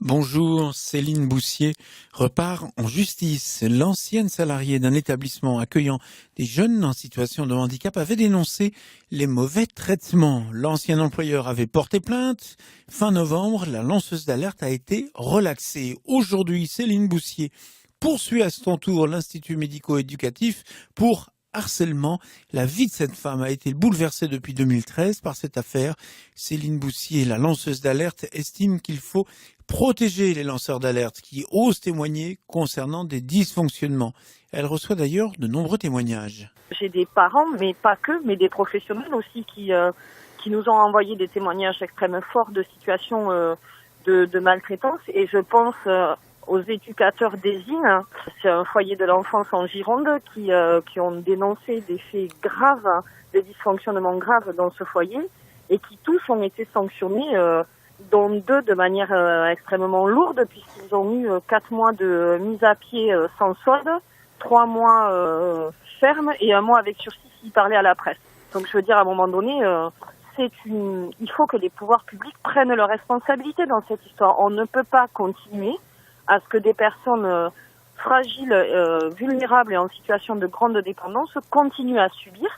Bonjour, Céline Boussier repart en justice. L'ancienne salariée d'un établissement accueillant des jeunes en situation de handicap avait dénoncé les mauvais traitements. L'ancien employeur avait porté plainte. Fin novembre, la lanceuse d'alerte a été relaxée. Aujourd'hui, Céline Boussier poursuit à son tour l'Institut médico-éducatif pour harcèlement. La vie de cette femme a été bouleversée depuis 2013 par cette affaire. Céline Boussier, la lanceuse d'alerte, estime qu'il faut protéger les lanceurs d'alerte qui osent témoigner concernant des dysfonctionnements. Elle reçoit d'ailleurs de nombreux témoignages. J'ai des parents, mais pas que, mais des professionnels aussi qui nous ont envoyé des témoignages extrêmement forts de situations de maltraitance. Et je pense aux éducateurs d'Ésine. C'est un foyer de l'enfance en Gironde qui ont dénoncé des faits graves, des dysfonctionnements graves dans ce foyer et qui tous ont été sanctionnés, dont 2 de manière extrêmement lourde puisqu'ils ont eu 4 mois de mise à pied sans solde, 3 mois ferme et 1 mois avec sursis s'ils parlaient à la presse. Donc je veux dire, à un moment donné, il faut que les pouvoirs publics prennent leurs responsabilités dans cette histoire. On ne peut pas continuer à ce que des personnes fragiles, vulnérables et en situation de grande dépendance continuent à subir.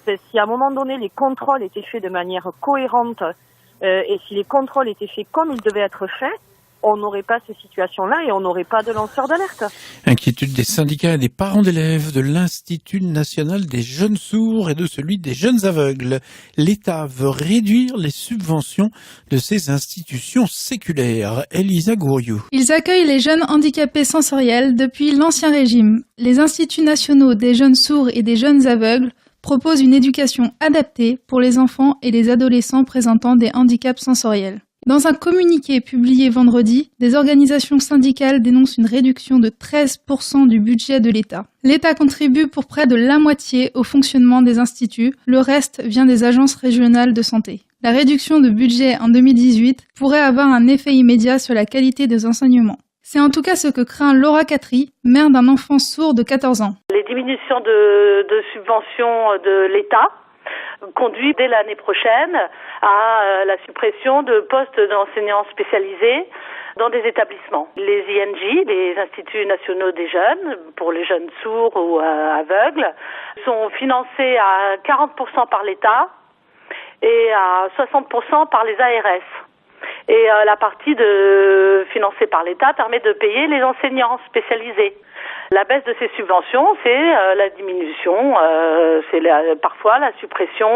Si à un moment donné les contrôles étaient faits de manière cohérente et si les contrôles étaient faits comme ils devaient être faits, on n'aurait pas ces situations-là et on n'aurait pas de lanceurs d'alerte. Inquiétude des syndicats et des parents d'élèves de l'Institut national des jeunes sourds et de celui des jeunes aveugles. L'État veut réduire les subventions de ces institutions séculaires. Elisa Gouriou. Ils accueillent les jeunes handicapés sensoriels depuis l'Ancien Régime. Les Instituts nationaux des jeunes sourds et des jeunes aveugles proposent une éducation adaptée pour les enfants et les adolescents présentant des handicaps sensoriels. Dans un communiqué publié vendredi, des organisations syndicales dénoncent une réduction de 13% du budget de l'État. L'État contribue pour près de la moitié au fonctionnement des instituts, le reste vient des agences régionales de santé. La réduction de budget en 2018 pourrait avoir un effet immédiat sur la qualité des enseignements. C'est en tout cas ce que craint Laura Catry, mère d'un enfant sourd de 14 ans. Les diminutions de subventions de l'État conduit dès l'année prochaine à la suppression de postes d'enseignants spécialisés dans des établissements. Les INJ, les Instituts nationaux des jeunes, pour les jeunes sourds ou aveugles, sont financés à 40% par l'État et à 60% par les ARS. Et la partie financée par l'État permet de payer les enseignants spécialisés. La baisse de ces subventions, c'est la diminution, c'est parfois la suppression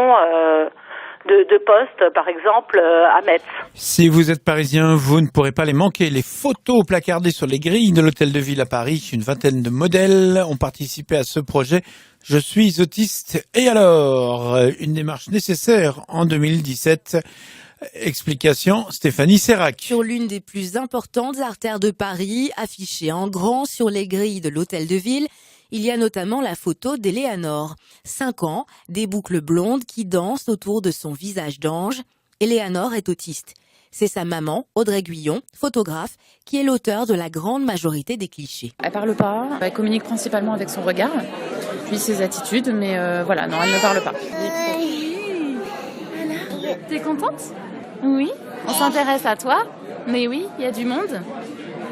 de postes, par exemple à Metz. Si vous êtes parisien, vous ne pourrez pas les manquer. Les photos placardées sur les grilles de l'Hôtel de Ville à Paris, une vingtaine de modèles ont participé à ce projet. Je suis autiste. Et alors, une démarche nécessaire en 2017. Explication, Stéphanie Sérac. Sur l'une des plus importantes artères de Paris, affichée en grand sur les grilles de l'Hôtel de Ville, il y a notamment la photo d'Éléanore. 5 ans, des boucles blondes qui dansent autour de son visage d'ange. Éléanore est autiste. C'est sa maman, Audrey Guyon, photographe, qui est l'auteur de la grande majorité des clichés. Elle parle pas, elle communique principalement avec son regard, puis ses attitudes, mais voilà, non, elle ne parle pas. T'es contente ? Oui. On s'intéresse à toi ? Mais oui, il y a du monde.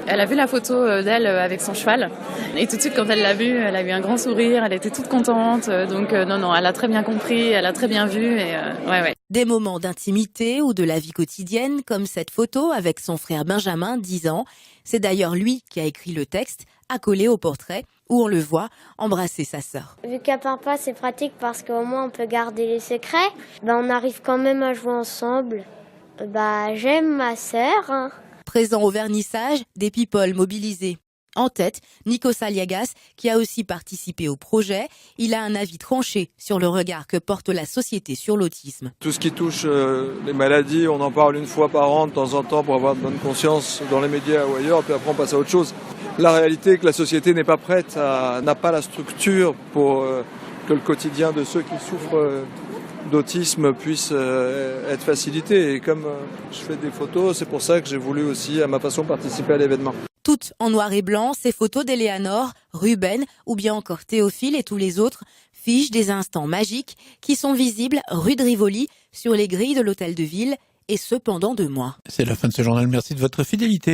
Elle a vu la photo d'elle avec son cheval. Et tout de suite, quand elle l'a vue, elle a eu un grand sourire, elle était toute contente. Donc non, elle a très bien compris, elle a très bien vu. Et, ouais. Des moments d'intimité ou de la vie quotidienne, comme cette photo avec son frère Benjamin, 10 ans. C'est d'ailleurs lui qui a écrit le texte, accolé au portrait, où on le voit embrasser sa sœur. Vu qu'elle parle pas, c'est pratique parce qu'au moins on peut garder les secrets. On arrive quand même à jouer ensemble. J'aime ma sœur. Présent au vernissage, des people mobilisés. En tête, Nikos Aliagas, qui a aussi participé au projet. Il a un avis tranché sur le regard que porte la société sur l'autisme. Tout ce qui touche les maladies, on en parle une fois par an, de temps en temps, pour avoir de bonne conscience dans les médias ou ailleurs, puis après on passe à autre chose. La réalité est que la société n'est pas prête, n'a pas la structure pour que le quotidien de ceux qui souffrent d'autisme puisse être facilité. Et comme je fais des photos, c'est pour ça que j'ai voulu aussi, à ma façon, participer à l'événement. Toutes en noir et blanc, ces photos d'Éléanore, Ruben ou bien encore Théophile et tous les autres fichent des instants magiques qui sont visibles rue de Rivoli sur les grilles de l'Hôtel de Ville et ce pendant 2 mois. C'est la fin de ce journal. Merci de votre fidélité.